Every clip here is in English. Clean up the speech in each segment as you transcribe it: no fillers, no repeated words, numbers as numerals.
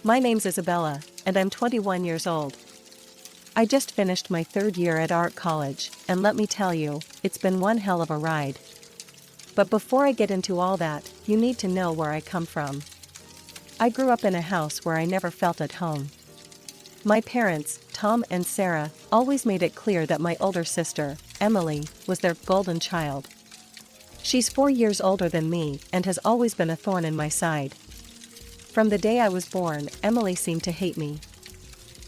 My name's Isabella, and I'm 21 years old. I just finished my third year at art college, and let me tell you, it's been one hell of a ride. But before I get into all that, you need to know where I come from. I grew up in a house where I never felt at home. My parents, Tom and Sarah, always made it clear that my older sister, Emily, was their golden child. She's 4 years older than me and has always been a thorn in my side. From the day I was born, Emily seemed to hate me.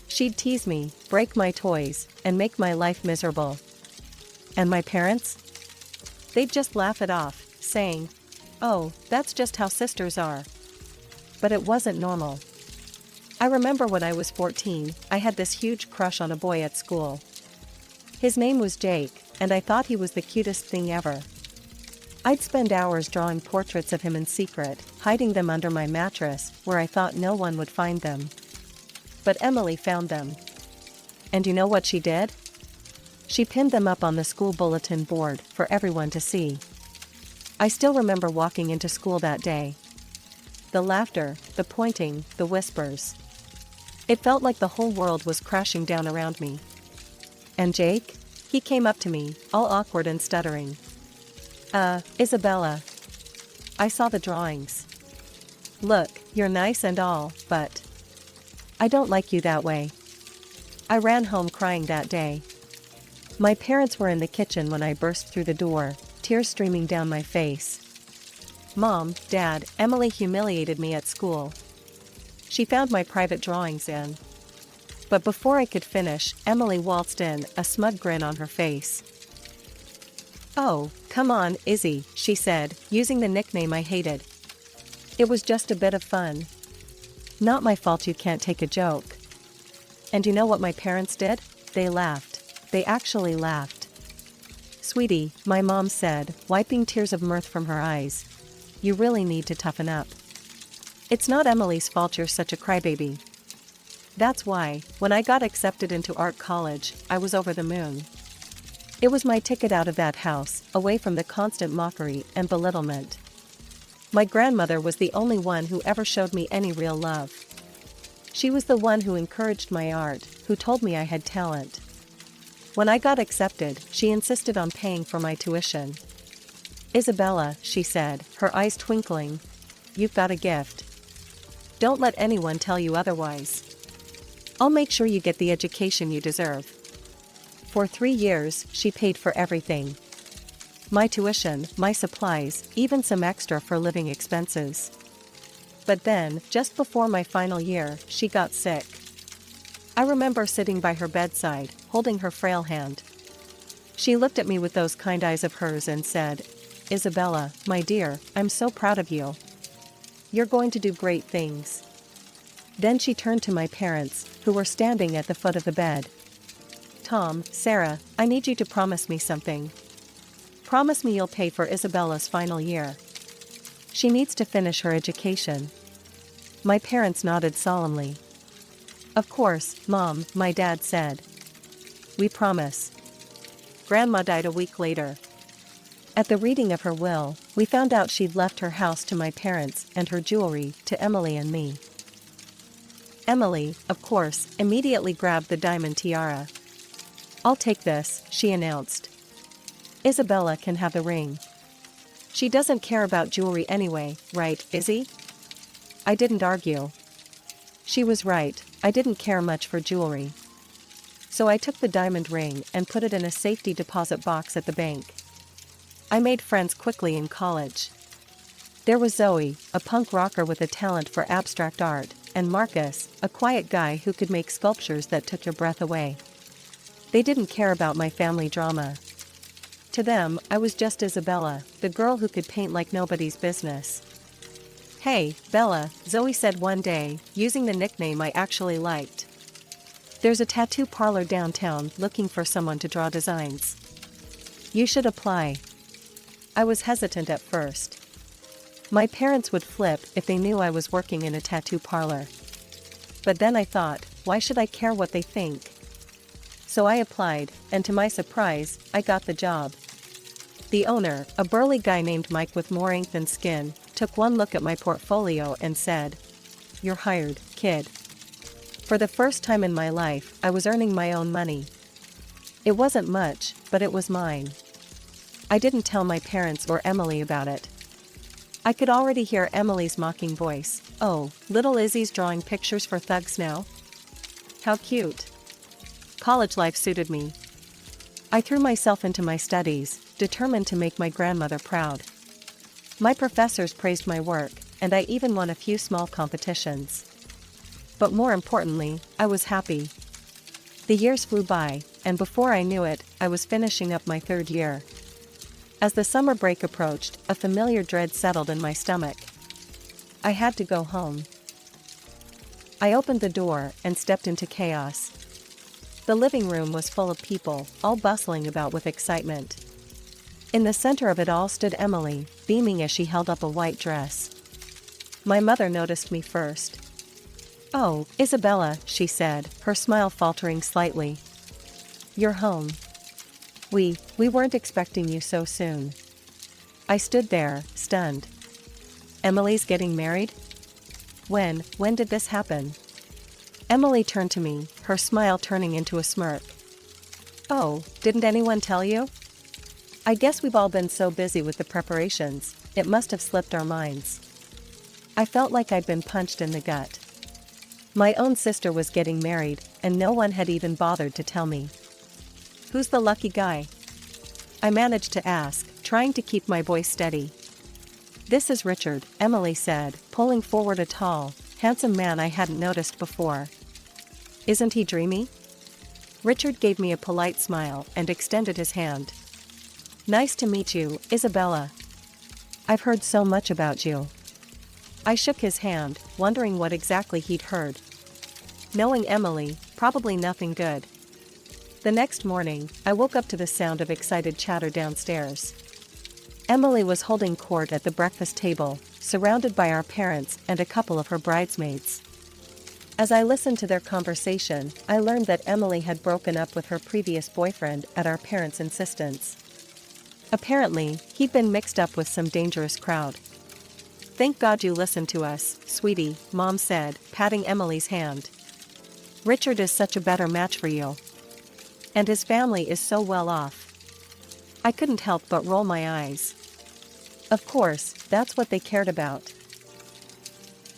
She'd tease me, break my toys, and make my life miserable. And my parents? They'd just laugh it off, saying, "Oh, that's just how sisters are." But it wasn't normal. I remember when I was 14, I had this huge crush on a boy at school. His name was Jake, and I thought he was the cutest thing ever. I'd spend hours drawing portraits of him in secret, hiding them under my mattress, where I thought no one would find them. But Emily found them. And you know what she did? She pinned them up on the school bulletin board for everyone to see. I still remember walking into school that day. The laughter, the pointing, the whispers. It felt like the whole world was crashing down around me. And Jake? He came up to me, all awkward and stuttering. Isabella. I saw the drawings. Look, you're nice and all, but I don't like you that way. I ran home crying that day. My parents were in the kitchen when I burst through the door, tears streaming down my face. Mom, Dad, Emily humiliated me at school. She found my private drawings in. But before I could finish, Emily waltzed in, a smug grin on her face. "Oh, come on, Izzy," she said, using the nickname I hated. "It was just a bit of fun. Not my fault you can't take a joke." And you know what my parents did? They laughed. They actually laughed. "Sweetie," my mom said, wiping tears of mirth from her eyes, "you really need to toughen up. It's not Emily's fault you're such a crybaby." That's why, when I got accepted into art college, I was over the moon. It was my ticket out of that house, away from the constant mockery and belittlement. My grandmother was the only one who ever showed me any real love. She was the one who encouraged my art, who told me I had talent. When I got accepted, she insisted on paying for my tuition. "Isabella," she said, her eyes twinkling, "you've got a gift. Don't let anyone tell you otherwise. I'll make sure you get the education you deserve." For 3 years, she paid for everything. My tuition, my supplies, even some extra for living expenses. But then, just before my final year, she got sick. I remember sitting by her bedside, holding her frail hand. She looked at me with those kind eyes of hers and said, "Isabella, my dear, I'm so proud of you. You're going to do great things." Then she turned to my parents, who were standing at the foot of the bed. "Tom, Sarah, I need you to promise me something. Promise me you'll pay for Isabella's final year. She needs to finish her education." My parents nodded solemnly. "Of course, Mom," my dad said. "We promise." Grandma died a week later. At the reading of her will, we found out she'd left her house to my parents and her jewelry to Emily and me. Emily, of course, immediately grabbed the diamond tiara. "I'll take this," she announced. "Isabella can have the ring. She doesn't care about jewelry anyway, right, Izzy?" I didn't argue. She was right, I didn't care much for jewelry. So I took the diamond ring and put it in a safety deposit box at the bank. I made friends quickly in college. There was Zoe, a punk rocker with a talent for abstract art, and Marcus, a quiet guy who could make sculptures that took your breath away. They didn't care about my family drama. To them, I was just Isabella, the girl who could paint like nobody's business. "Hey, Bella," Zoe said one day, using the nickname I actually liked. "There's a tattoo parlor downtown looking for someone to draw designs. You should apply." I was hesitant at first. My parents would flip if they knew I was working in a tattoo parlor. But then I thought, why should I care what they think? So I applied, and to my surprise, I got the job. The owner, a burly guy named Mike with more ink than skin, took one look at my portfolio and said, "You're hired, kid." For the first time in my life, I was earning my own money. It wasn't much, but it was mine. I didn't tell my parents or Emily about it. I could already hear Emily's mocking voice. "Oh, little Izzy's drawing pictures for thugs now? How cute." College life suited me. I threw myself into my studies, determined to make my grandmother proud. My professors praised my work, and I even won a few small competitions. But more importantly, I was happy. The years flew by, and before I knew it, I was finishing up my third year. As the summer break approached, a familiar dread settled in my stomach. I had to go home. I opened the door and stepped into chaos. The living room was full of people, all bustling about with excitement. In the center of it all stood Emily, beaming as she held up a white dress. My mother noticed me first. "Oh, Isabella," she said, her smile faltering slightly. "You're home. We weren't expecting you so soon." I stood there, stunned. "Emily's getting married? When did this happen?" Emily turned to me, her smile turning into a smirk. "Oh, didn't anyone tell you? I guess we've all been so busy with the preparations, it must have slipped our minds." I felt like I'd been punched in the gut. My own sister was getting married, and no one had even bothered to tell me. "Who's the lucky guy?" I managed to ask, trying to keep my voice steady. "This is Richard," Emily said, pulling forward a tall, handsome man I hadn't noticed before. "Isn't he dreamy?" Richard gave me a polite smile and extended his hand. "Nice to meet you, Isabella. I've heard so much about you." I shook his hand, wondering what exactly he'd heard. Knowing Emily, probably nothing good. The next morning, I woke up to the sound of excited chatter downstairs. Emily was holding court at the breakfast table, surrounded by our parents and a couple of her bridesmaids. As I listened to their conversation, I learned that Emily had broken up with her previous boyfriend at our parents' insistence. Apparently, he'd been mixed up with some dangerous crowd. "Thank God you listened to us, sweetie," Mom said, patting Emily's hand. "Richard is such a better match for you. And his family is so well off." I couldn't help but roll my eyes. Of course, that's what they cared about.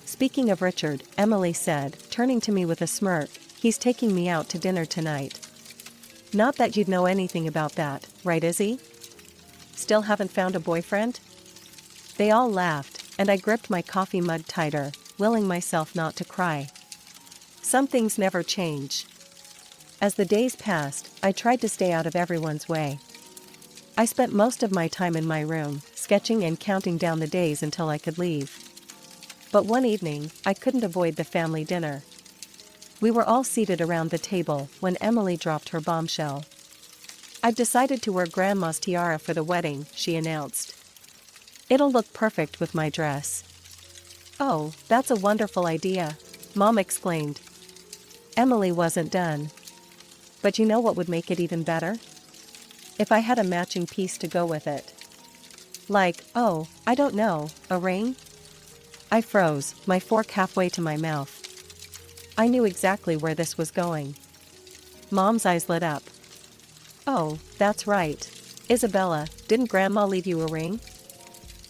"Speaking of Richard," Emily said, turning to me with a smirk, "he's taking me out to dinner tonight. Not that you'd know anything about that, right, Izzy? Still haven't found a boyfriend?" They all laughed, and I gripped my coffee mug tighter, willing myself not to cry. Some things never change. As the days passed, I tried to stay out of everyone's way. I spent most of my time in my room, sketching and counting down the days until I could leave. But one evening, I couldn't avoid the family dinner. We were all seated around the table when Emily dropped her bombshell. "I've decided to wear Grandma's tiara for the wedding," she announced. "It'll look perfect with my dress." "Oh, that's a wonderful idea," Mom exclaimed. Emily wasn't done. "But you know what would make it even better? If I had a matching piece to go with it. Like, oh, I don't know, a ring?" I froze, my fork halfway to my mouth. I knew exactly where this was going. Mom's eyes lit up. "Oh, that's right. Isabella, didn't Grandma leave you a ring?"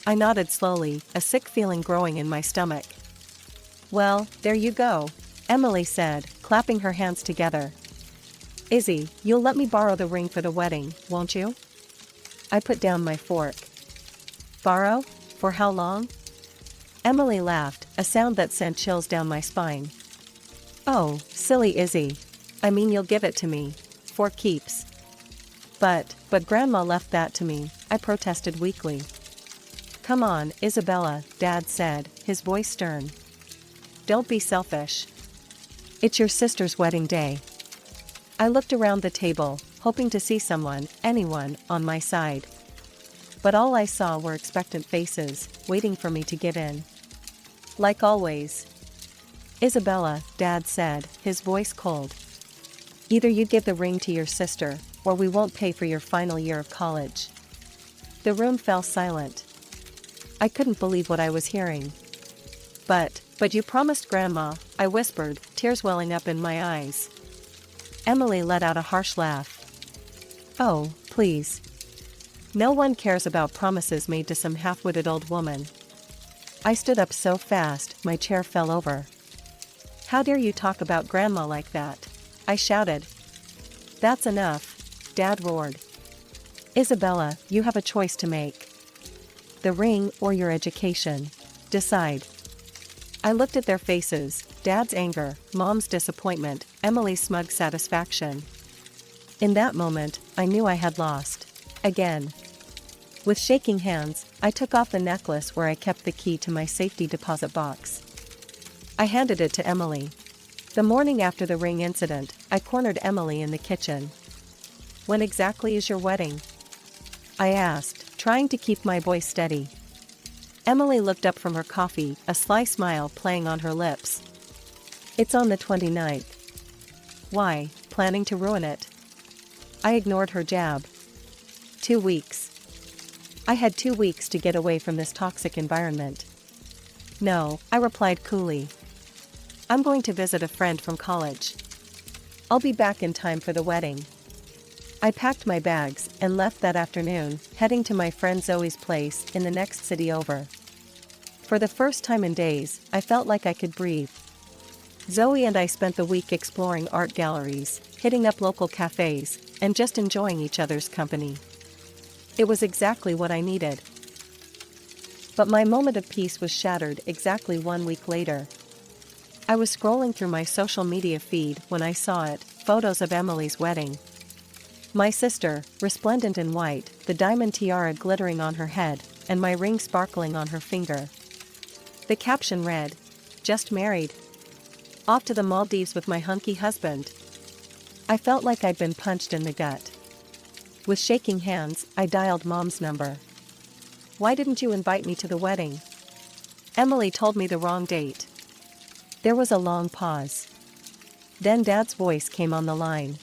I nodded slowly, a sick feeling growing in my stomach. "Well, there you go," Emily said, clapping her hands together. "Izzy, you'll let me borrow the ring for the wedding, won't you?" I put down my fork. "Borrow? For how long?" Emily laughed, a sound that sent chills down my spine. "Oh, silly Izzy. I mean, you'll give it to me. For keeps." But Grandma left that to me," I protested weakly. "Come on, Isabella," Dad said, his voice stern. "Don't be selfish. It's your sister's wedding day." I looked around the table, hoping to see someone, anyone, on my side. But all I saw were expectant faces, waiting for me to give in. Like always. "Isabella," Dad said, his voice cold. "Either you give the ring to your sister, or we won't pay for your final year of college." The room fell silent. I couldn't believe what I was hearing. But But you promised Grandma, I whispered, tears welling up in my eyes. Emily let out a harsh laugh. Oh, please. No one cares about promises made to some half-witted old woman. I stood up so fast, my chair fell over. How dare you talk about Grandma like that? I shouted. That's enough, Dad roared. Isabella, you have a choice to make. The ring or your education. Decide. I looked at their faces, Dad's anger, Mom's disappointment, Emily's smug satisfaction. In that moment, I knew I had lost. Again. With shaking hands, I took off the necklace where I kept the key to my safety deposit box. I handed it to Emily. The morning after the ring incident, I cornered Emily in the kitchen. When exactly is your wedding? I asked, trying to keep my voice steady. Emily looked up from her coffee, a sly smile playing on her lips. It's on the 29th. Why, planning to ruin it? I ignored her jab. 2 weeks. I had 2 weeks to get away from this toxic environment. No, I replied coolly. I'm going to visit a friend from college. I'll be back in time for the wedding. I packed my bags and left that afternoon, heading to my friend Zoe's place in the next city over. For the first time in days, I felt like I could breathe. Zoe and I spent the week exploring art galleries, hitting up local cafes, and just enjoying each other's company. It was exactly what I needed. But my moment of peace was shattered exactly 1 week later. I was scrolling through my social media feed when I saw it, photos of Emily's wedding. My sister, resplendent in white, the diamond tiara glittering on her head, and my ring sparkling on her finger. The caption read, "Just married. Off to the Maldives with my hunky husband." I felt like I'd been punched in the gut. With shaking hands, I dialed Mom's number. Why didn't you invite me to the wedding? Emily told me the wrong date. There was a long pause. Then Dad's voice came on the line.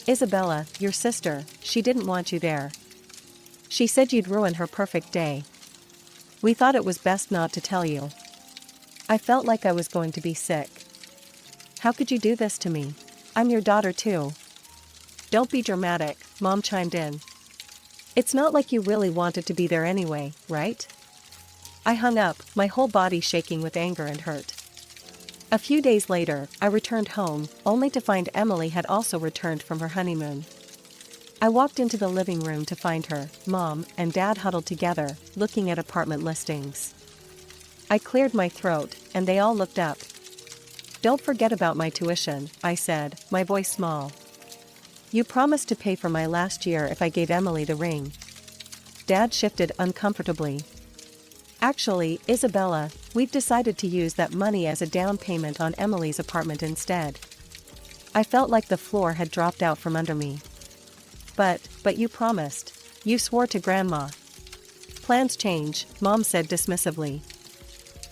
Isabella, your sister, she didn't want you there. She said you'd ruin her perfect day. We thought it was best not to tell you. I felt like I was going to be sick. How could you do this to me? I'm your daughter too. Don't be dramatic, Mom chimed in. It's not like you really wanted to be there anyway, right? I hung up, my whole body shaking with anger and hurt. A few days later, I returned home, only to find Emily had also returned from her honeymoon. I walked into the living room to find her, Mom, and Dad huddled together, looking at apartment listings. I cleared my throat, and they all looked up. Don't forget about my tuition, I said, my voice small. You promised to pay for my last year if I gave Emily the ring. Dad shifted uncomfortably. Actually, Isabella, we've decided to use that money as a down payment on Emily's apartment instead. I felt like the floor had dropped out from under me. But you promised. You swore to Grandma. Plans change, Mom said dismissively.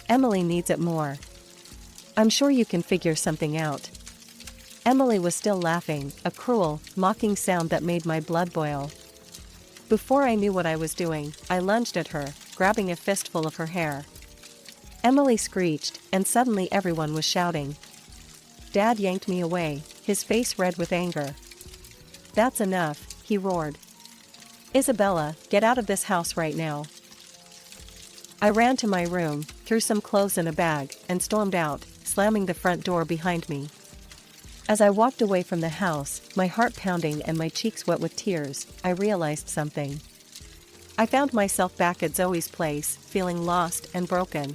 Emily needs it more. I'm sure you can figure something out. Emily was still laughing, a cruel, mocking sound that made my blood boil. Before I knew what I was doing, I lunged at her, grabbing a fistful of her hair. Emily screeched, and suddenly everyone was shouting. Dad yanked me away, his face red with anger. That's enough, he roared. Isabella, get out of this house right now. I ran to my room, threw some clothes in a bag, and stormed out, slamming the front door behind me. As I walked away from the house, my heart pounding and my cheeks wet with tears, I realized something. I found myself back at Zoe's place, feeling lost and broken.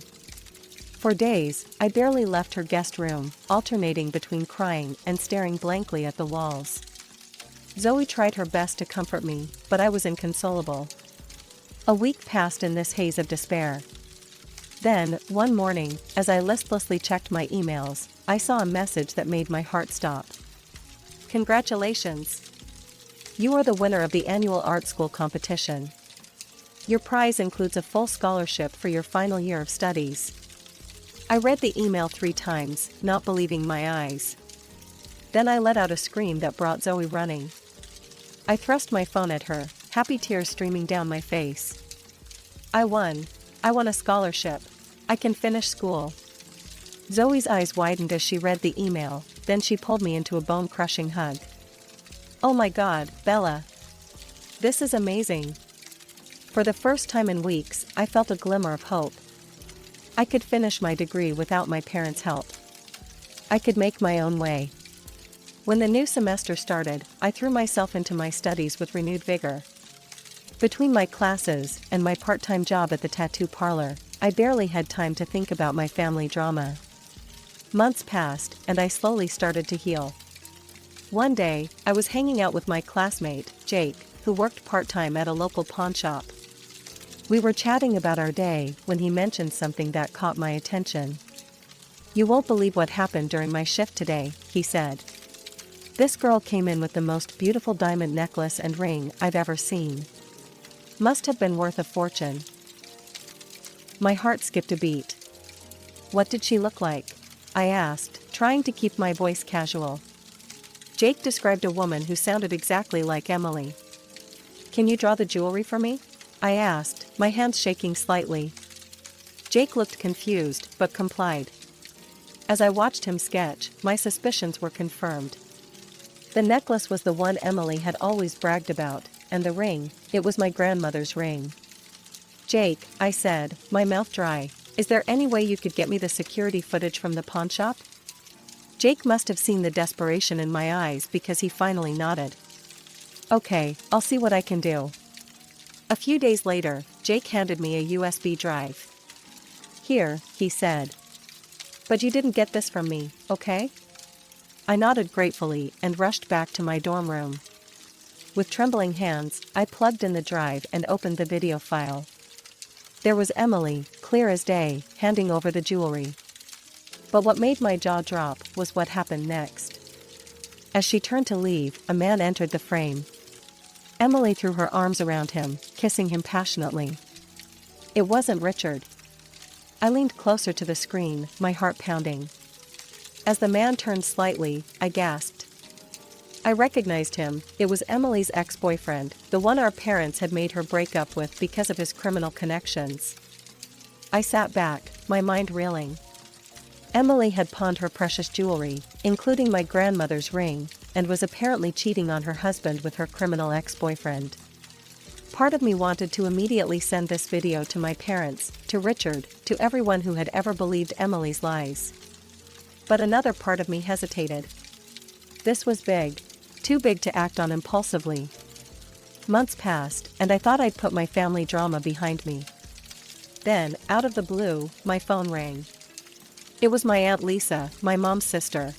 For days, I barely left her guest room, alternating between crying and staring blankly at the walls. Zoe tried her best to comfort me, but I was inconsolable. A week passed in this haze of despair. Then, one morning, as I listlessly checked my emails, I saw a message that made my heart stop. Congratulations! You are the winner of the annual art school competition. Your prize includes a full scholarship for your final year of studies. I read the email 3 times, not believing my eyes. Then I let out a scream that brought Zoe running. I thrust my phone at her, happy tears streaming down my face. I won. I won a scholarship. I can finish school. Zoe's eyes widened as she read the email, then she pulled me into a bone-crushing hug. "Oh my God, Bella. This is amazing." For the first time in weeks, I felt a glimmer of hope. I could finish my degree without my parents' help. I could make my own way. When the new semester started, I threw myself into my studies with renewed vigor. Between my classes and my part-time job at the tattoo parlor, I barely had time to think about my family drama. Months passed, and I slowly started to heal. One day, I was hanging out with my classmate, Jake, who worked part-time at a local pawn shop. We were chatting about our day when he mentioned something that caught my attention. "You won't believe what happened during my shift today," he said. "This girl came in with the most beautiful diamond necklace and ring I've ever seen. Must have been worth a fortune." My heart skipped a beat. "What did she look like?" I asked, trying to keep my voice casual. Jake described a woman who sounded exactly like Emily. "Can you draw the jewelry for me?" I asked, my hands shaking slightly. Jake looked confused, but complied. As I watched him sketch, my suspicions were confirmed. The necklace was the one Emily had always bragged about, and the ring, it was my grandmother's ring. "Jake," I said, my mouth dry, "is there any way you could get me the security footage from the pawn shop?" Jake must have seen the desperation in my eyes because he finally nodded. "Okay, I'll see what I can do." A few days later, Jake handed me a USB drive. "Here," he said. "But you didn't get this from me, okay?" I nodded gratefully and rushed back to my dorm room. With trembling hands, I plugged in the drive and opened the video file. There was Emily, clear as day, handing over the jewelry. But what made my jaw drop was what happened next. As she turned to leave, a man entered the frame. Emily threw her arms around him, kissing him passionately. It wasn't Richard. I leaned closer to the screen, my heart pounding. As the man turned slightly, I gasped. I recognized him. It was Emily's ex-boyfriend, the one our parents had made her break up with because of his criminal connections. I sat back, my mind reeling. Emily had pawned her precious jewelry, including my grandmother's ring, and was apparently cheating on her husband with her criminal ex-boyfriend. Part of me wanted to immediately send this video to my parents, to Richard, to everyone who had ever believed Emily's lies. But another part of me hesitated. This was big. Too big to act on impulsively. Months passed, and I thought I'd put my family drama behind me. Then, out of the blue, my phone rang. It was my Aunt Lisa, my mom's sister.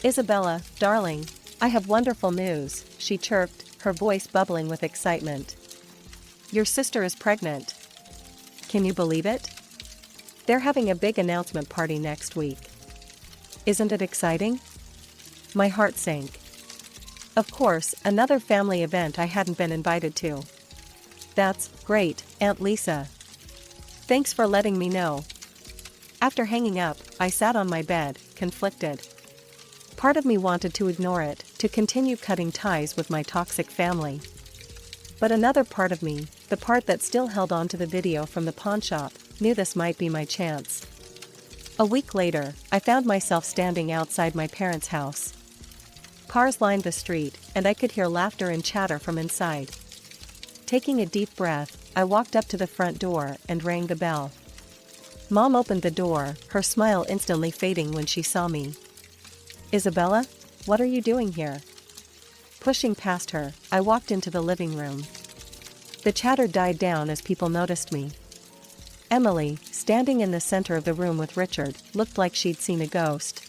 "Isabella, darling, I have wonderful news," she chirped, her voice bubbling with excitement. "Your sister is pregnant. Can you believe it? They're having a big announcement party next week. Isn't it exciting?" My heart sank. Of course, another family event I hadn't been invited to. "That's great, Aunt Lisa. Thanks for letting me know." After hanging up, I sat on my bed, conflicted. Part of me wanted to ignore it, to continue cutting ties with my toxic family. But another part of me, the part that still held on to the video from the pawn shop, knew this might be my chance. A week later, I found myself standing outside my parents' house. Cars lined the street, and I could hear laughter and chatter from inside. Taking a deep breath, I walked up to the front door and rang the bell. Mom opened the door, her smile instantly fading when she saw me. "Isabella? What are you doing here?" Pushing past her, I walked into the living room. The chatter died down as people noticed me. Emily, standing in the center of the room with Richard, looked like she'd seen a ghost.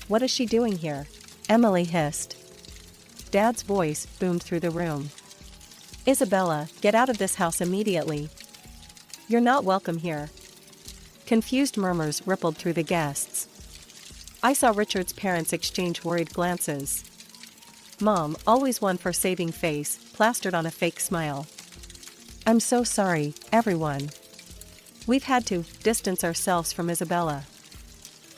"What is she doing here?" Emily hissed. Dad's voice boomed through the room. "Isabella, get out of this house immediately. You're not welcome here." Confused murmurs rippled through the guests. I saw Richard's parents exchange worried glances. Mom, always one for saving face, plastered on a fake smile. "I'm so sorry, everyone. We've had to distance ourselves from Isabella.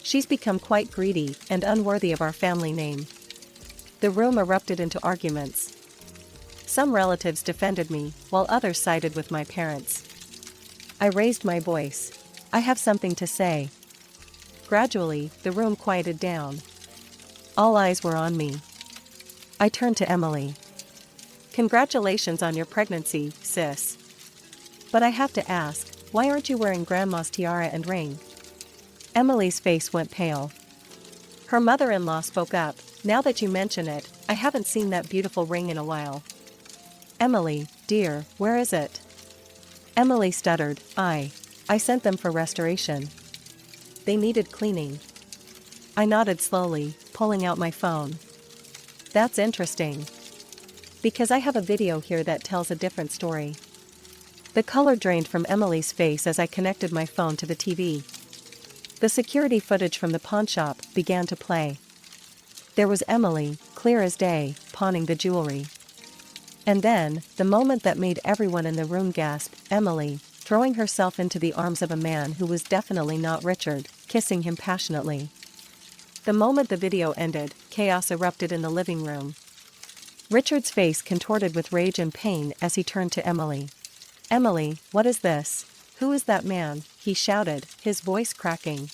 She's become quite greedy and unworthy of our family name." The room erupted into arguments. Some relatives defended me, while others sided with my parents. I raised my voice. "I have something to say." Gradually, the room quieted down. All eyes were on me. I turned to Emily. "Congratulations on your pregnancy, sis. But I have to ask, why aren't you wearing Grandma's tiara and ring?" Emily's face went pale. Her mother-in-law spoke up. "Now that you mention it, I haven't seen that beautiful ring in a while." "Emily, dear, where is it?" Emily stuttered. I sent them for restoration. They needed cleaning." I nodded slowly, pulling out my phone. "That's interesting. Because I have a video here that tells a different story." The color drained from Emily's face as I connected my phone to the TV. The security footage from the pawnshop began to play. There was Emily, clear as day, pawning the jewelry. And then, the moment that made everyone in the room gasp, Emily, throwing herself into the arms of a man who was definitely not Richard, kissing him passionately. The moment the video ended, chaos erupted in the living room. Richard's face contorted with rage and pain as he turned to Emily. "Emily, what is this? Who is that man?" he shouted, his voice cracking.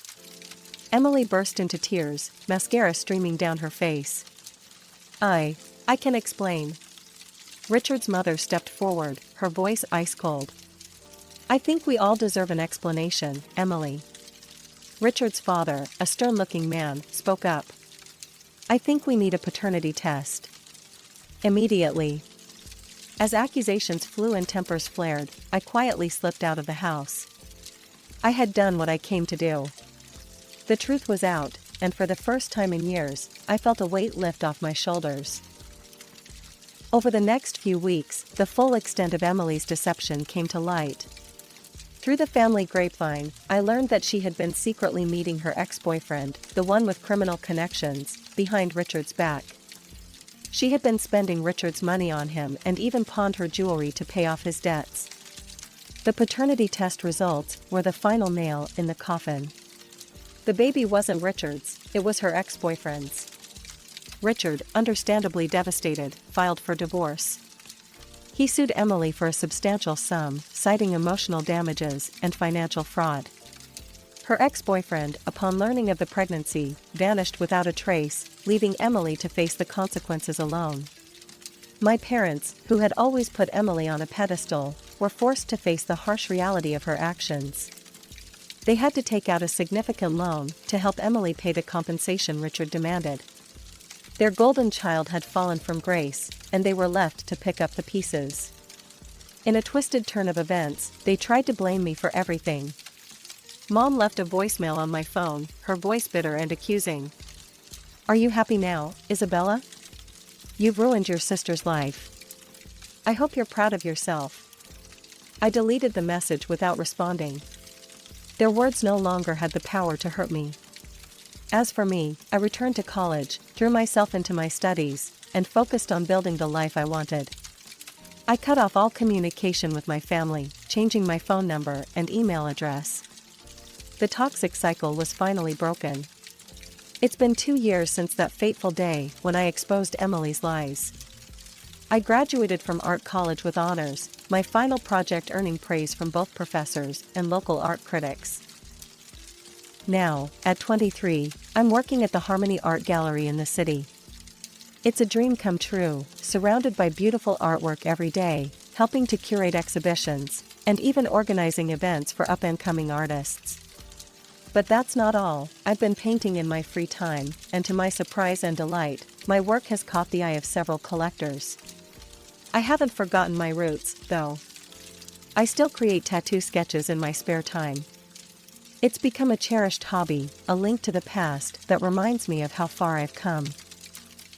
Emily burst into tears, mascara streaming down her face. I can explain." Richard's mother stepped forward, her voice ice cold. "I think we all deserve an explanation, Emily." Richard's father, a stern-looking man, spoke up. "I think we need a paternity test." Immediately. As accusations flew and tempers flared, I quietly slipped out of the house. I had done what I came to do. The truth was out, and for the first time in years, I felt a weight lift off my shoulders. Over the next few weeks, the full extent of Emily's deception came to light. Through the family grapevine, I learned that she had been secretly meeting her ex-boyfriend, the one with criminal connections, behind Richard's back. She had been spending Richard's money on him and even pawned her jewelry to pay off his debts. The paternity test results were the final nail in the coffin. The baby wasn't Richard's, it was her ex-boyfriend's. Richard, understandably devastated, filed for divorce. He sued Emily for a substantial sum, citing emotional damages and financial fraud. Her ex-boyfriend, upon learning of the pregnancy, vanished without a trace, leaving Emily to face the consequences alone. My parents, who had always put Emily on a pedestal, were forced to face the harsh reality of her actions. They had to take out a significant loan to help Emily pay the compensation Richard demanded. Their golden child had fallen from grace, and they were left to pick up the pieces. In a twisted turn of events, they tried to blame me for everything. Mom left a voicemail on my phone, her voice bitter and accusing. "Are you happy now, Isabella? You've ruined your sister's life. I hope you're proud of yourself." I deleted the message without responding. Their words no longer had the power to hurt me. As for me, I returned to college, threw myself into my studies, and focused on building the life I wanted. I cut off all communication with my family, changing my phone number and email address. The toxic cycle was finally broken. It's been 2 years since that fateful day when I exposed Emily's lies. I graduated from art college with honors, my final project earning praise from both professors and local art critics. Now, at 23, I'm working at the Harmony Art Gallery in the city. It's a dream come true, surrounded by beautiful artwork every day, helping to curate exhibitions, and even organizing events for up-and-coming artists. But that's not all. I've been painting in my free time, and to my surprise and delight, my work has caught the eye of several collectors. I haven't forgotten my roots, though. I still create tattoo sketches in my spare time. It's become a cherished hobby, a link to the past that reminds me of how far I've come.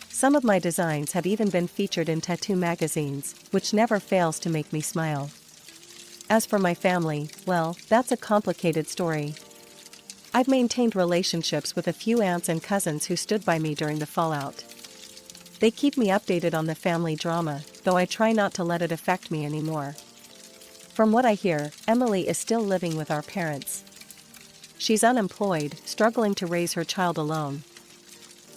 Some of my designs have even been featured in tattoo magazines, which never fails to make me smile. As for my family, well, that's a complicated story. I've maintained relationships with a few aunts and cousins who stood by me during the fallout. They keep me updated on the family drama, though I try not to let it affect me anymore. From what I hear, Emily is still living with our parents. She's unemployed, struggling to raise her child alone.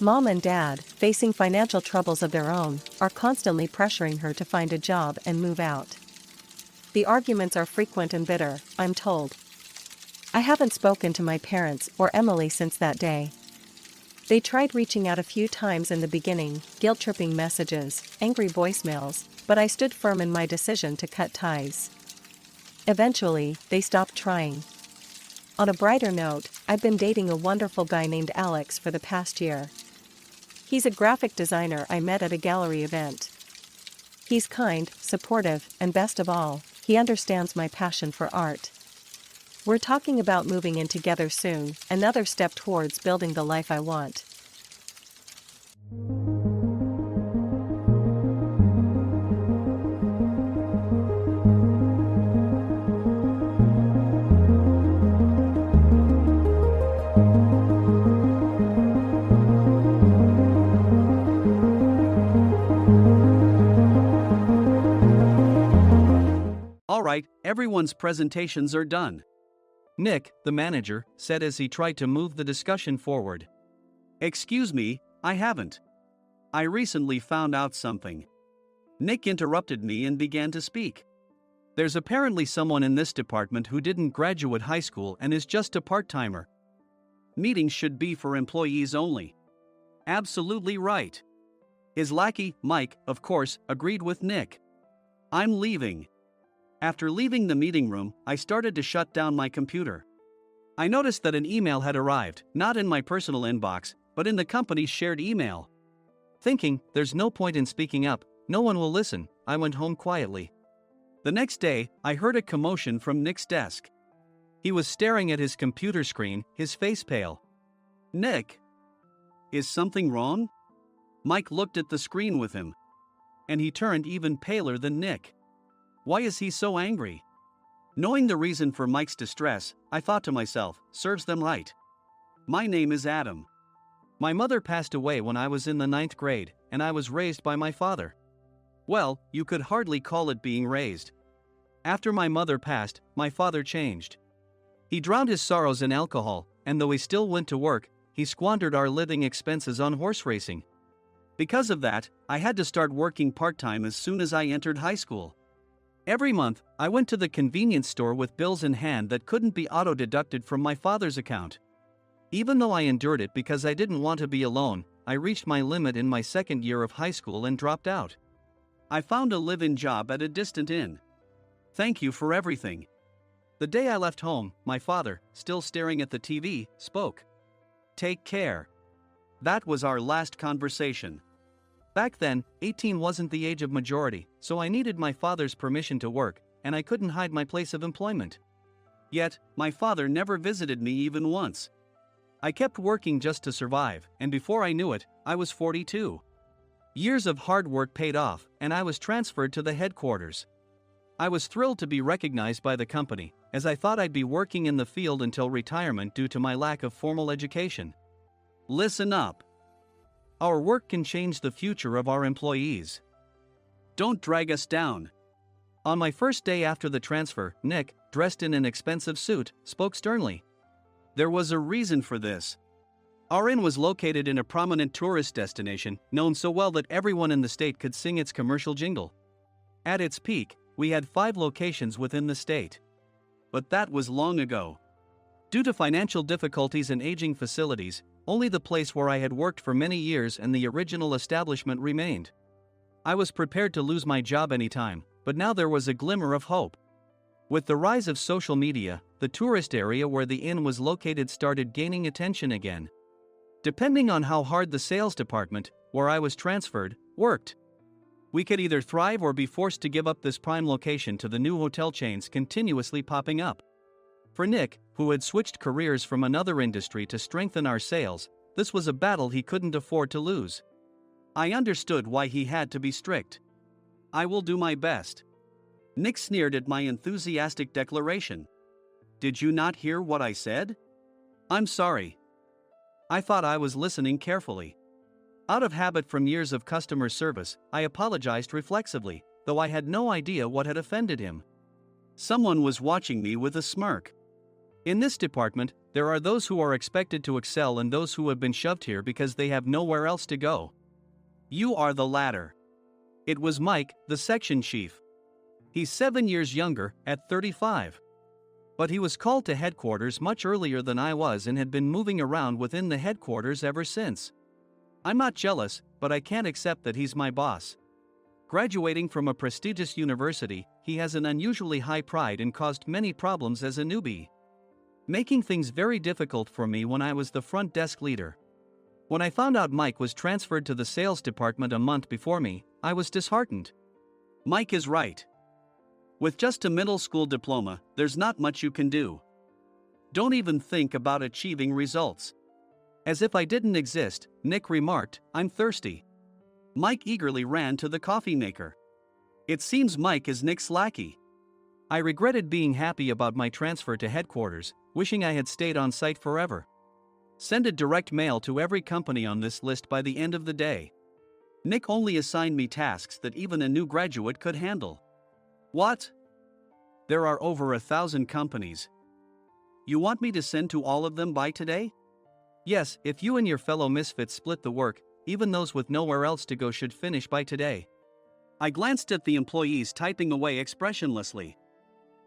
Mom and Dad, facing financial troubles of their own, are constantly pressuring her to find a job and move out. The arguments are frequent and bitter, I'm told. I haven't spoken to my parents or Emily since that day. They tried reaching out a few times in the beginning, guilt-tripping messages, angry voicemails, but I stood firm in my decision to cut ties. Eventually, they stopped trying. On a brighter note, I've been dating a wonderful guy named Alex for the past year. He's a graphic designer I met at a gallery event. He's kind, supportive, and best of all, he understands my passion for art. We're talking about moving in together soon, another step towards building the life I want. All right, everyone's presentations are done. Nick, the manager, said as he tried to move the discussion forward. Excuse me, I haven't. I recently found out something. Nick interrupted me and began to speak. There's apparently someone in this department who didn't graduate high school and is just a part-timer. Meetings should be for employees only. Absolutely right. His lackey, Mike, of course, agreed with Nick. I'm leaving. After leaving the meeting room, I started to shut down my computer. I noticed that an email had arrived, not in my personal inbox, but in the company's shared email. Thinking, there's no point in speaking up, no one will listen, I went home quietly. The next day, I heard a commotion from Nick's desk. He was staring at his computer screen, his face pale. Nick! Is something wrong? Mike looked at the screen with him. And he turned even paler than Nick. Why is he so angry? Knowing the reason for Mike's distress, I thought to myself, serves them right. My name is Adam. My mother passed away when I was in the 9th grade, and I was raised by my father. Well, you could hardly call it being raised. After my mother passed, my father changed. He drowned his sorrows in alcohol, and though he still went to work, he squandered our living expenses on horse racing. Because of that, I had to start working part-time as soon as I entered high school. Every month, I went to the convenience store with bills in hand that couldn't be auto-deducted from my father's account. Even though I endured it because I didn't want to be alone, I reached my limit in my second year of high school and dropped out. I found a live-in job at a distant inn. Thank you for everything. The day I left home, my father, still staring at the TV, spoke. Take care. That was our last conversation. Back then, 18 wasn't the age of majority, so I needed my father's permission to work, and I couldn't hide my place of employment. Yet, my father never visited me even once. I kept working just to survive, and before I knew it, I was 42. Years of hard work paid off, and I was transferred to the headquarters. I was thrilled to be recognized by the company, as I thought I'd be working in the field until retirement due to my lack of formal education. Listen up. Our work can change the future of our employees. Don't drag us down. On my first day after the transfer, Nick, dressed in an expensive suit, spoke sternly. There was a reason for this. Our inn was located in a prominent tourist destination, known so well that everyone in the state could sing its commercial jingle. At its peak, we had 5 locations within the state. But that was long ago. Due to financial difficulties and aging facilities, only the place where I had worked for many years and the original establishment remained. I was prepared to lose my job anytime, but now there was a glimmer of hope. With the rise of social media, the tourist area where the inn was located started gaining attention again. Depending on how hard the sales department, where I was transferred, worked, we could either thrive or be forced to give up this prime location to the new hotel chains continuously popping up. For Nick, who had switched careers from another industry to strengthen our sales, this was a battle he couldn't afford to lose. I understood why he had to be strict. I will do my best. Nick sneered at my enthusiastic declaration. Did you not hear what I said? I'm sorry. I thought I was listening carefully. Out of habit from years of customer service, I apologized reflexively, though I had no idea what had offended him. Someone was watching me with a smirk. In this department, there are those who are expected to excel and those who have been shoved here because they have nowhere else to go. You are the latter. It was Mike, the section chief. He's 7 years younger, at 35. But he was called to headquarters much earlier than I was and had been moving around within the headquarters ever since. I'm not jealous, but I can't accept that he's my boss. Graduating from a prestigious university, he has an unusually high pride and caused many problems as a newbie, making things very difficult for me when I was the front desk leader. When I found out Mike was transferred to the sales department a month before me, I was disheartened. Mike is right. With just a middle school diploma, there's not much you can do. Don't even think about achieving results. As if I didn't exist, Nick remarked, "I'm thirsty." Mike eagerly ran to the coffee maker. It seems Mike is Nick's lackey. I regretted being happy about my transfer to headquarters, wishing I had stayed on site forever. Send a direct mail to every company on this list by the end of the day. Nick only assigned me tasks that even a new graduate could handle. What? There are over 1,000 companies. You want me to send to all of them by today? Yes, if you and your fellow misfits split the work, even those with nowhere else to go should finish by today. I glanced at the employees typing away expressionlessly.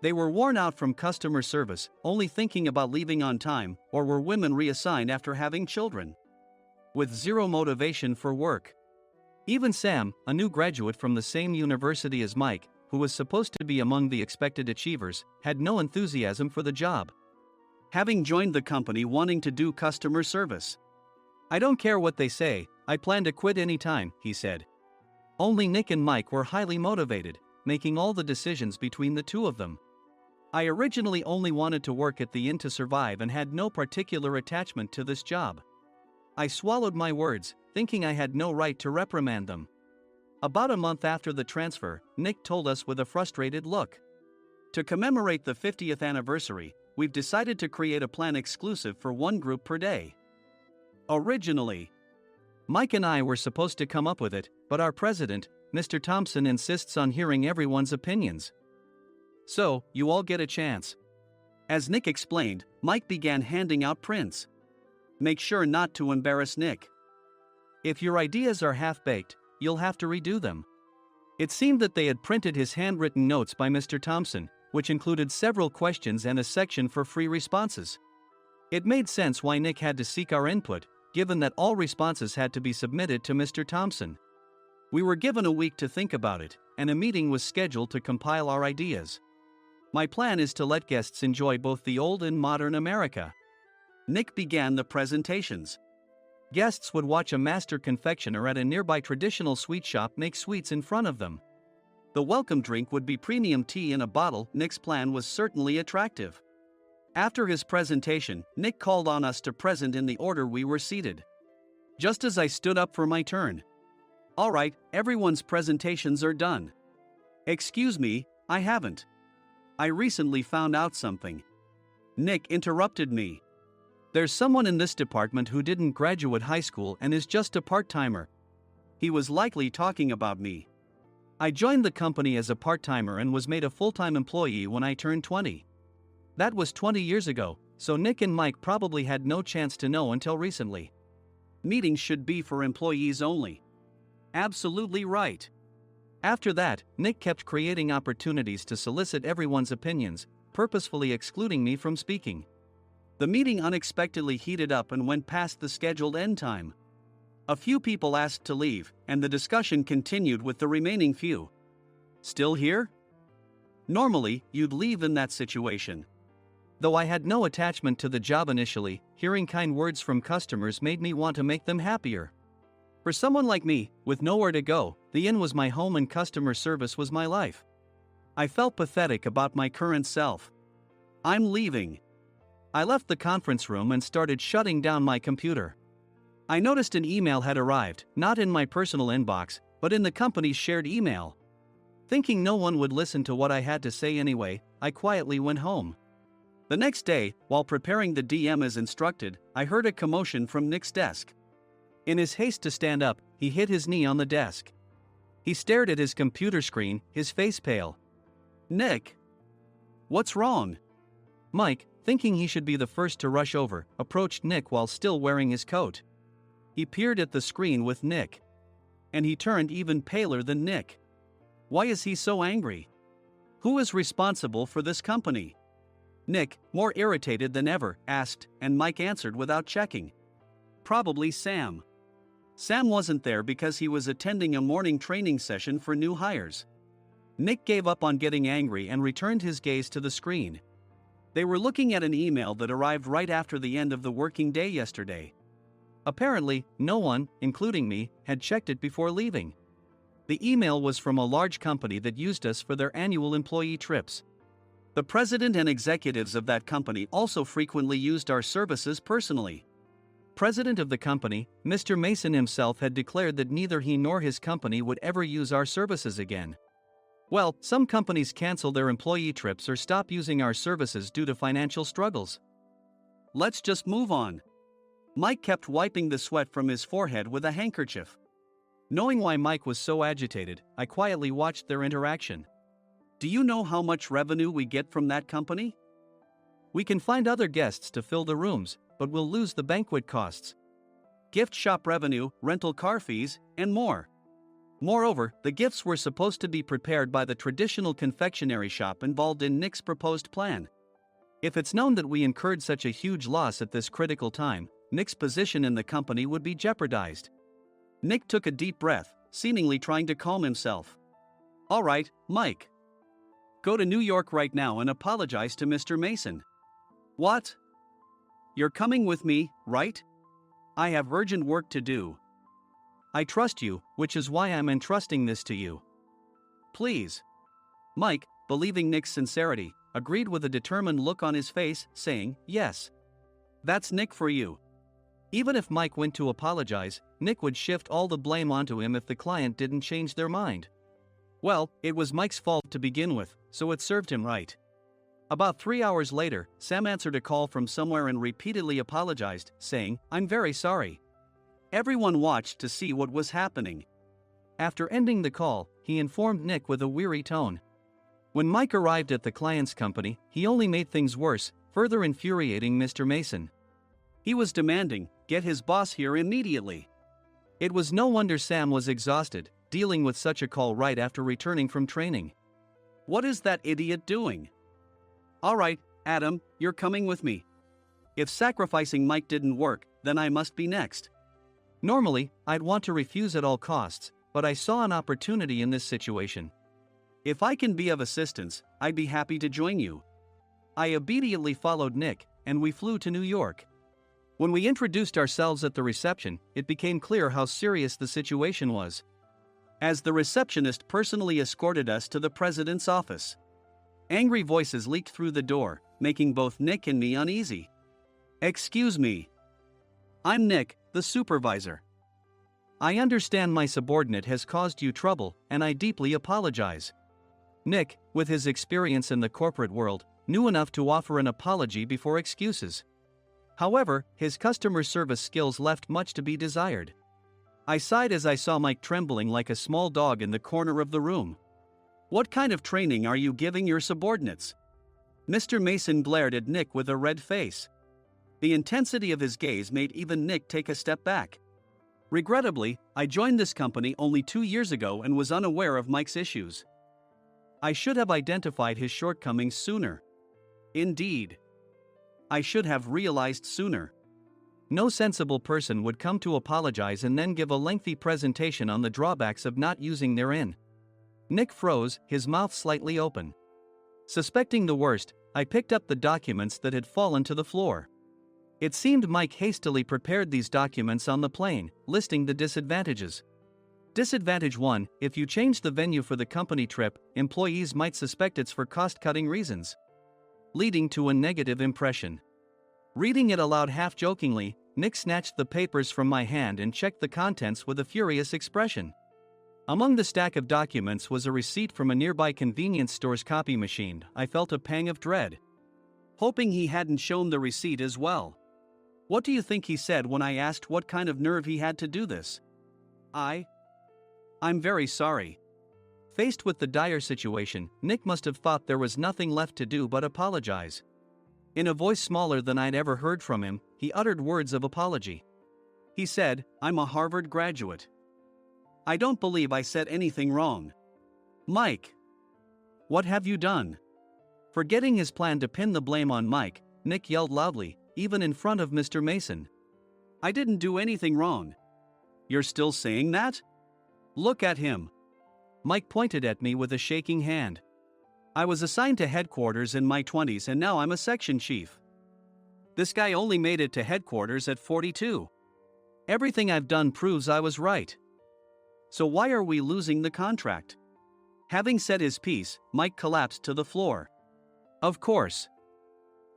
They were worn out from customer service, only thinking about leaving on time, or were women reassigned after having children, with zero motivation for work. Even Sam, a new graduate from the same university as Mike, who was supposed to be among the expected achievers, had no enthusiasm for the job, having joined the company wanting to do customer service. "I don't care what they say, I plan to quit any time," he said. Only Nick and Mike were highly motivated, making all the decisions between the two of them. I originally only wanted to work at the inn to survive and had no particular attachment to this job. I swallowed my words, thinking I had no right to reprimand them. About a month after the transfer, Nick told us with a frustrated look, "To commemorate the 50th anniversary, we've decided to create a plan exclusive for one group per day." Originally, Mike and I were supposed to come up with it, but our president, Mr. Thompson, insists on hearing everyone's opinions. "So, you all get a chance." As Nick explained, Mike began handing out prints. "Make sure not to embarrass Nick. If your ideas are half-baked, you'll have to redo them." It seemed that they had printed his handwritten notes by Mr. Thompson, which included several questions and a section for free responses. It made sense why Nick had to seek our input, given that all responses had to be submitted to Mr. Thompson. We were given a week to think about it, and a meeting was scheduled to compile our ideas. My plan is to let guests enjoy both the old and modern America. Nick began the presentations. Guests would watch a master confectioner at a nearby traditional sweet shop make sweets in front of them. The welcome drink would be premium tea in a bottle. Nick's plan was certainly attractive. After his presentation, Nick called on us to present in the order we were seated. Just as I stood up for my turn. "All right, everyone's presentations are done." "Excuse me, I haven't. I recently found out something." Nick interrupted me. "There's someone in this department who didn't graduate high school and is just a part-timer." He was likely talking about me. I joined the company as a part-timer and was made a full-time employee when I turned 20. That was 20 years ago, so Nick and Mike probably had no chance to know until recently. Meetings should be for employees only. Absolutely right. After that, Nick kept creating opportunities to solicit everyone's opinions, purposefully excluding me from speaking. The meeting unexpectedly heated up and went past the scheduled end time. A few people asked to leave, and the discussion continued with the remaining few. "Still here?" Normally, you'd leave in that situation. Though I had no attachment to the job initially, hearing kind words from customers made me want to make them happier. For someone like me, with nowhere to go, the inn was my home and customer service was my life. I felt pathetic about my current self. "I'm leaving." I left the conference room and started shutting down my computer. I noticed an email had arrived, not in my personal inbox, but in the company's shared email. Thinking no one would listen to what I had to say anyway, I quietly went home. The next day, while preparing the DM as instructed, I heard a commotion from Nick's desk. In his haste to stand up, he hit his knee on the desk. He stared at his computer screen, his face pale. "Nick? What's wrong?" Mike, thinking he should be the first to rush over, approached Nick while still wearing his coat. He peered at the screen with Nick. And he turned even paler than Nick. Why is he so angry? Who is responsible for this company? Nick, more irritated than ever, asked, and Mike answered without checking. Probably Sam. Sam wasn't there because he was attending a morning training session for new hires. Nick gave up on getting angry and returned his gaze to the screen. They were looking at an email that arrived right after the end of the working day yesterday. Apparently, no one, including me, had checked it before leaving. The email was from a large company that used us for their annual employee trips. The president and executives of that company also frequently used our services personally. President of the company, Mr. Mason himself, had declared that neither he nor his company would ever use our services again. Well, some companies cancel their employee trips or stop using our services due to financial struggles. Let's just move on. Mike kept wiping the sweat from his forehead with a handkerchief. Knowing why Mike was so agitated, I quietly watched their interaction. Do you know how much revenue we get from that company? We can find other guests to fill the rooms, but we'll lose the banquet costs, gift shop revenue, rental car fees, and more. Moreover, the gifts were supposed to be prepared by the traditional confectionery shop involved in Nick's proposed plan. If it's known that we incurred such a huge loss at this critical time, Nick's position in the company would be jeopardized. Nick took a deep breath, seemingly trying to calm himself. All right, Mike. Go to New York right now and apologize to Mr. Mason. What? You're coming with me, right? I have urgent work to do. I trust you, which is why I'm entrusting this to you. Please. Mike, believing Nick's sincerity, agreed with a determined look on his face, saying, yes. That's Nick for you. Even if Mike went to apologize, Nick would shift all the blame onto him if the client didn't change their mind. Well, it was Mike's fault to begin with, so it served him right. About 3 hours later, Sam answered a call from somewhere and repeatedly apologized, saying, I'm very sorry. Everyone watched to see what was happening. After ending the call, he informed Nick with a weary tone. When Mike arrived at the client's company, he only made things worse, further infuriating Mr. Mason. He was demanding, get his boss here immediately. It was no wonder Sam was exhausted, dealing with such a call right after returning from training. What is that idiot doing? All right, Adam, you're coming with me. If sacrificing Mike didn't work, then I must be next. Normally, I'd want to refuse at all costs, but I saw an opportunity in this situation. If I can be of assistance, I'd be happy to join you. I immediately followed Nick, and we flew to New York. When we introduced ourselves at the reception, it became clear how serious the situation was, as the receptionist personally escorted us to the president's office. Angry voices leaked through the door, making both Nick and me uneasy. Excuse me. I'm Nick, the supervisor. I understand my subordinate has caused you trouble, and I deeply apologize. Nick, with his experience in the corporate world, knew enough to offer an apology before excuses. However, his customer service skills left much to be desired. I sighed as I saw Mike trembling like a small dog in the corner of the room. What kind of training are you giving your subordinates? Mr. Mason glared at Nick with a red face. The intensity of his gaze made even Nick take a step back. Regrettably, I joined this company only 2 years ago and was unaware of Mike's issues. I should have identified his shortcomings sooner. Indeed. I should have realized sooner. No sensible person would come to apologize and then give a lengthy presentation on the drawbacks of not using their inn. Nick froze, his mouth slightly open. Suspecting the worst, I picked up the documents that had fallen to the floor. It seemed Mike hastily prepared these documents on the plane, listing the disadvantages. Disadvantage 1: if you change the venue for the company trip, employees might suspect it's for cost-cutting reasons, leading to a negative impression. Reading it aloud half-jokingly, Nick snatched the papers from my hand and checked the contents with a furious expression. Among the stack of documents was a receipt from a nearby convenience store's copy machine. I felt a pang of dread, hoping he hadn't shown the receipt as well. What do you think he said when I asked what kind of nerve he had to do this? I'm very sorry. Faced with the dire situation, Nick must have thought there was nothing left to do but apologize. In a voice smaller than I'd ever heard from him, he uttered words of apology. He said, I'm a Harvard graduate. I don't believe I said anything wrong. Mike. What have you done? Forgetting his plan to pin the blame on Mike, Nick yelled loudly, even in front of Mr. Mason. "I didn't do anything wrong." "You're still saying that? Look at him." Mike pointed at me with a shaking hand. "I was assigned to headquarters in my 20s and now I'm a section chief. This guy only made it to headquarters at 42. Everything I've done proves I was right. So why are we losing the contract?" Having said his piece, Mike collapsed to the floor. "Of course.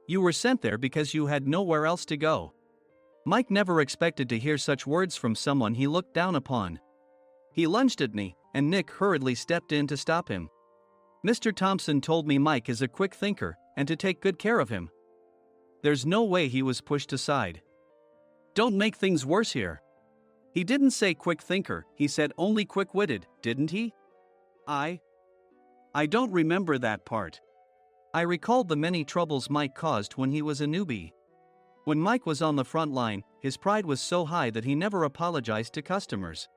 You were sent there because you had nowhere else to go." Mike never expected to hear such words from someone he looked down upon. He lunged at me, and Nick hurriedly stepped in to stop him. "Mr. Thompson told me Mike is a quick thinker, and to take good care of him." There's no way he was pushed aside. "Don't make things worse here. He didn't say quick thinker, he said only quick-witted, didn't he?" I don't remember that part." I recalled the many troubles Mike caused when he was a newbie. When Mike was on the front line, his pride was so high that he never apologized to customers.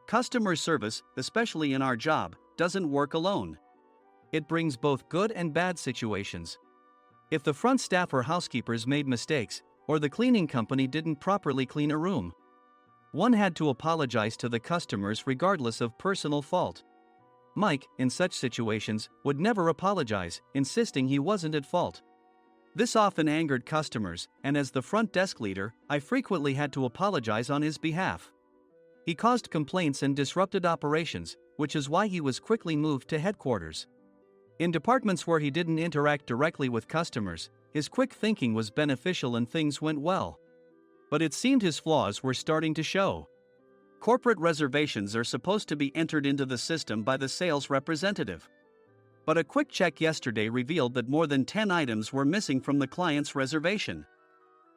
Customer service, especially in our job, doesn't work alone. It brings both good and bad situations. If the front staff or housekeepers made mistakes, or the cleaning company didn't properly clean a room, one had to apologize to the customers regardless of personal fault. Mike, in such situations, would never apologize, insisting he wasn't at fault. This often angered customers, and as the front desk leader, I frequently had to apologize on his behalf. He caused complaints and disrupted operations, which is why he was quickly moved to headquarters. In departments where he didn't interact directly with customers, his quick thinking was beneficial and things went well. But it seemed his flaws were starting to show. Corporate reservations are supposed to be entered into the system by the sales representative. But a quick check yesterday revealed that more than 10 items were missing from the client's reservation.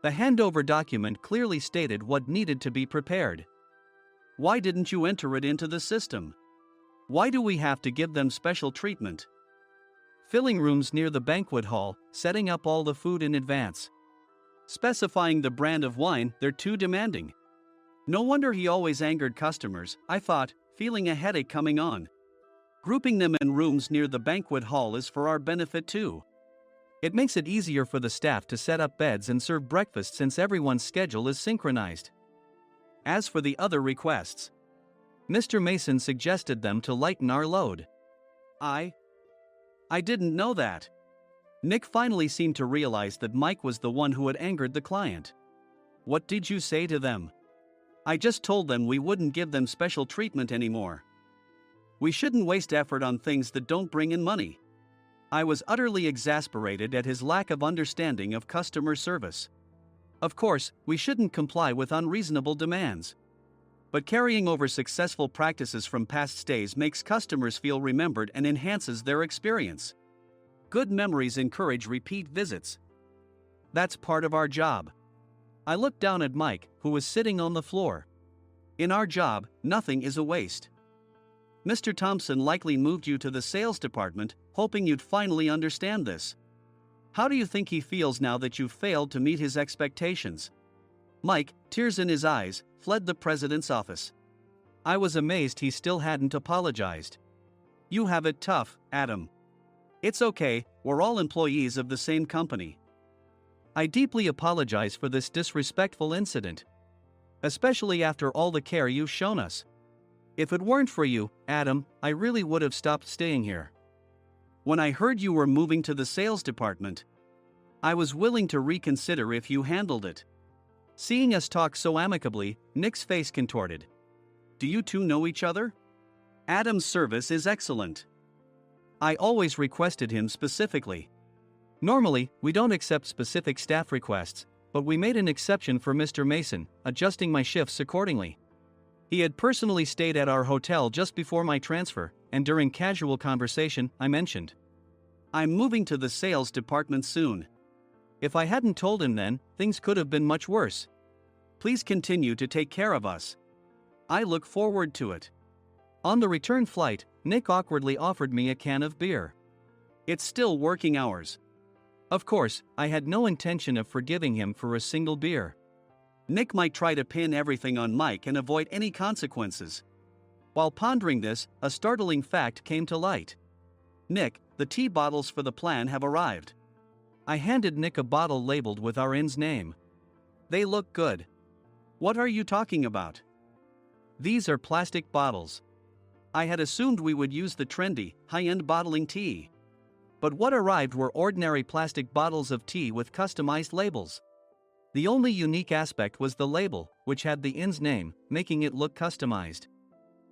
The handover document clearly stated what needed to be prepared. Why didn't you enter it into the system? Why do we have to give them special treatment? Filling rooms near the banquet hall, setting up all the food in advance. Specifying the brand of wine, they're too demanding. No wonder he always angered customers, I thought, feeling a headache coming on. Grouping them in rooms near the banquet hall is for our benefit too. It makes it easier for the staff to set up beds and serve breakfast since everyone's schedule is synchronized. As for the other requests, Mr. Mason suggested them to lighten our load. I didn't know that. Nick finally seemed to realize that Mike was the one who had angered the client. What did you say to them? I just told them we wouldn't give them special treatment anymore. We shouldn't waste effort on things that don't bring in money. I was utterly exasperated at his lack of understanding of customer service. Of course, we shouldn't comply with unreasonable demands. But carrying over successful practices from past stays makes customers feel remembered and enhances their experience. Good memories encourage repeat visits. That's part of our job. I looked down at Mike, who was sitting on the floor. In our job, nothing is a waste. Mr. Thompson likely moved you to the sales department, hoping you'd finally understand this. How do you think he feels now that you've failed to meet his expectations? Mike, tears in his eyes, fled the president's office. I was amazed he still hadn't apologized. You have it tough, Adam. It's okay, we're all employees of the same company. I deeply apologize for this disrespectful incident. Especially after all the care you've shown us. If it weren't for you, Adam, I really would have stopped staying here. When I heard you were moving to the sales department, I was willing to reconsider if you handled it. Seeing us talk so amicably, Nick's face contorted. Do you two know each other? Adam's service is excellent. I always requested him specifically. Normally, we don't accept specific staff requests, but we made an exception for Mr. Mason, adjusting my shifts accordingly. He had personally stayed at our hotel just before my transfer, and during casual conversation, I mentioned, I'm moving to the sales department soon. If I hadn't told him then, things could have been much worse. Please continue to take care of us. I look forward to it. On the return flight, Nick awkwardly offered me a can of beer. It's still working hours. Of course, I had no intention of forgiving him for a single beer. Nick might try to pin everything on Mike and avoid any consequences. While pondering this, a startling fact came to light. Nick, the tea bottles for the plan have arrived. I handed Nick a bottle labeled with our inn's name. They look good. What are you talking about? These are plastic bottles. I had assumed we would use the trendy, high-end bottling tea. But what arrived were ordinary plastic bottles of tea with customized labels. The only unique aspect was the label, which had the inn's name, making it look customized.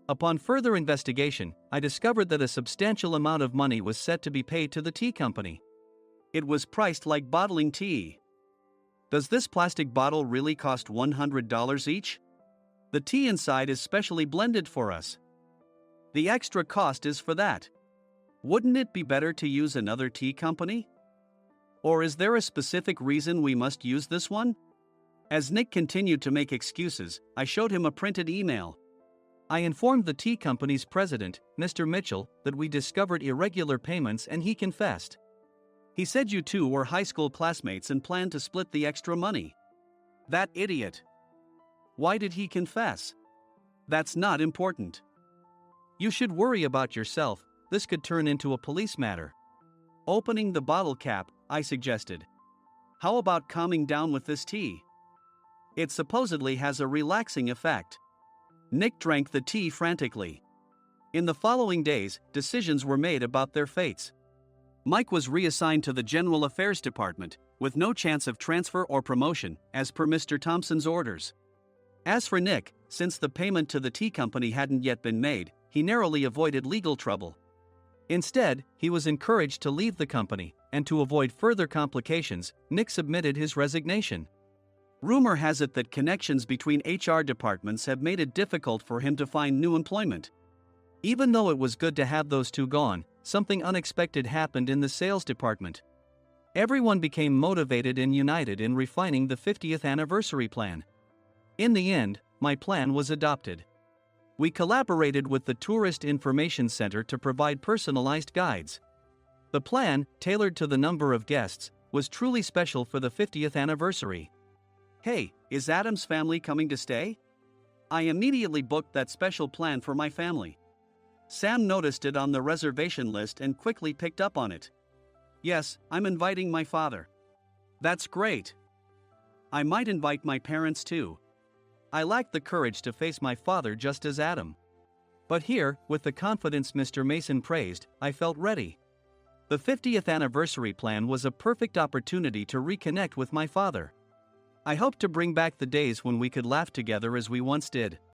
Upon further investigation, I discovered that a substantial amount of money was set to be paid to the tea company. It was priced like bottling tea. Does this plastic bottle really cost $100 each? The tea inside is specially blended for us. The extra cost is for that. Wouldn't it be better to use another tea company? Or is there a specific reason we must use this one? As Nick continued to make excuses, I showed him a printed email. I informed the tea company's president, Mr. Mitchell, that we discovered irregular payments and he confessed. He said you two were high school classmates and planned to split the extra money. That idiot. Why did he confess? That's not important. You should worry about yourself, this could turn into a police matter. Opening the bottle cap, I suggested. How about calming down with this tea? It supposedly has a relaxing effect. Nick drank the tea frantically. In the following days, decisions were made about their fates. Mike was reassigned to the General Affairs Department, with no chance of transfer or promotion, as per Mr. Thompson's orders. As for Nick, since the payment to the tea company hadn't yet been made, he narrowly avoided legal trouble. Instead, he was encouraged to leave the company, and to avoid further complications, Nick submitted his resignation. Rumor has it that connections between HR departments have made it difficult for him to find new employment. Even though it was good to have those two gone, something unexpected happened in the sales department. Everyone became motivated and united in refining the 50th anniversary plan. In the end, my plan was adopted. We collaborated with the Tourist Information Center to provide personalized guides. The plan, tailored to the number of guests, was truly special for the 50th anniversary. Hey, is Adam's family coming to stay? I immediately booked that special plan for my family. Sam noticed it on the reservation list and quickly picked up on it. Yes, I'm inviting my father. That's great. I might invite my parents too. I lacked the courage to face my father just as Adam. But here, with the confidence Mr. Mason praised, I felt ready. The 50th anniversary plan was a perfect opportunity to reconnect with my father. I hoped to bring back the days when we could laugh together as we once did.